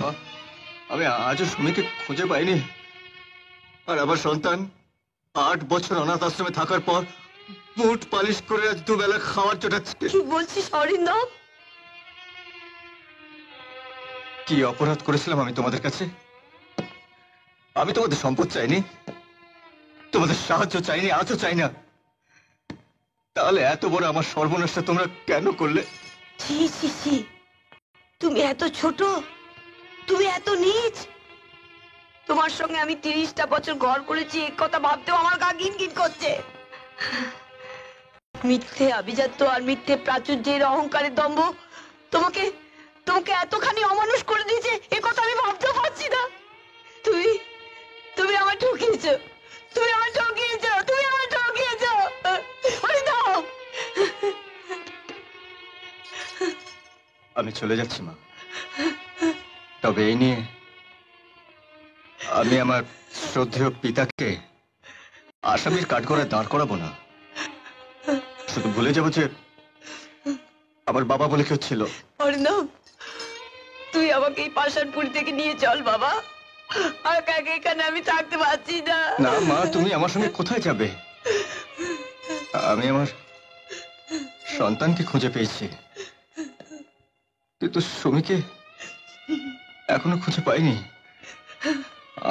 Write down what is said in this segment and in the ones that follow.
মা, আমি আজও সুমিকে খুঁজে পাইনি। আর আমার সন্তান 8 বছর অনাথ আশ্রমে থাকার পর বুট পালিশ করে আজ দুবেলা খাওয়ার জোটাচ্ছে। কি বলছিস অরিন্দম? কি অপরাধ করেছিলাম আমি তোমাদের কাছে? আমি তোমাদের সম্পদ চাইনি, তোমাদের সাহায্য চাইনি, আজও চাই না। তাহলে এত বড় আমার সর্বনাশটা তোমরা কেন করলে? ছি ছি ছি, তুমি এত ছোট, তুমি এত নীচ। তোমার সঙ্গে আমি 30টা বছর ঘর করেছি, এই কথা ভাবতেও আমার গা গিনগিন করছে। মিথ্যে আভিজাত্য আর মিথ্যে প্রাচুর্যের অহংকারের দম্ভ তোমাকে তোমাকে এতখানি অমানুষ করে দিয়েছে, এ কথা আমি ভাবতেও পারছি না। তুমি তুমি আমার ঠকিয়েছ, তুমি আমার ঠকিয়েছ, তুমি আমার ঠকিয়েছ। অরিন্দম, আমি চলে যাচ্ছি মা, তবে এই নিয়ে আমি আমার শ্রদ্ধেয় পিতাকে আসামির কাঠগড়ায় দাঁড় করাবো না। শুধু ভুলে যাবো যে আমার বাবা বলে কেউ ছিল। অরিন্দম, তুই আমাকে এই পাষাণপুরি থেকে নিয়ে চল বাবা, আর এখানে আমি থাকতে পারছি না। না মা, তুমি আমার সঙ্গে কোথায় যাবে? আমি আমার সন্তানকে খুঁজে পেয়েছি, কিন্তু সুমিকে এখনো খুঁজে পাইনি।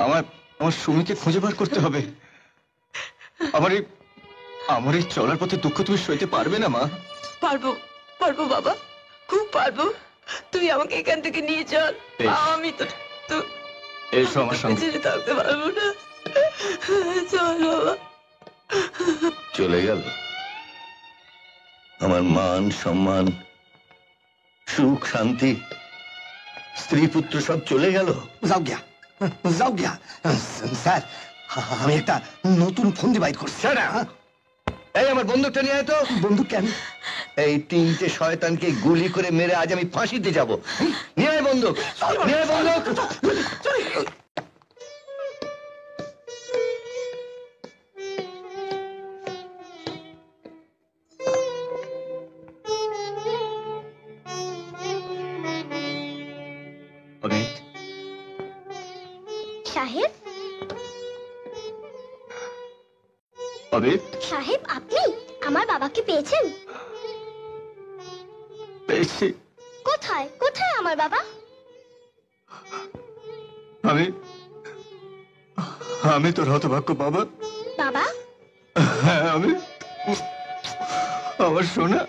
আমার আমার সুমিকে খুঁজে বার করতে হবে। আমার এই চলার পথে দুঃখ তুমি সইতে পারবে না মা? পারবো, পারবো বাবা, খুব পারবো। তুই আমাকে এখান থেকে নিয়ে চল। আমি তো এসো আমার সঙ্গে। ছেড়ে থাকতে পারবো না। চল বাবা। চলে গেল আমার মান সম্মান, সুখ শান্তি, স্ত্রী পুত্র সব চলে গেল। যাও গিয়া, যাও গিয়া। স্যার, আমি একটা নতুন ফন্দি বাইর করছি। এই আমার বন্দুকটা নিয়ে আয় তো। বন্দুক কেন? এই 3টে শয়তানকে গুলি করে মেরে আজ আমি ফাঁসিতে যাব। নিয়ে আয় বন্দুক, নিয়ে আয় বন্দুক। অমিত সাহেব, অমিত, সাহেব আপনি আমার বাবাকে পেয়েছেন? পেয়েছি। কোথায় কোথায় আমার বাবা? আমি তোর হতভাগ্য বাবা। বাবা, হ্যাঁ, আমি আমার সোনা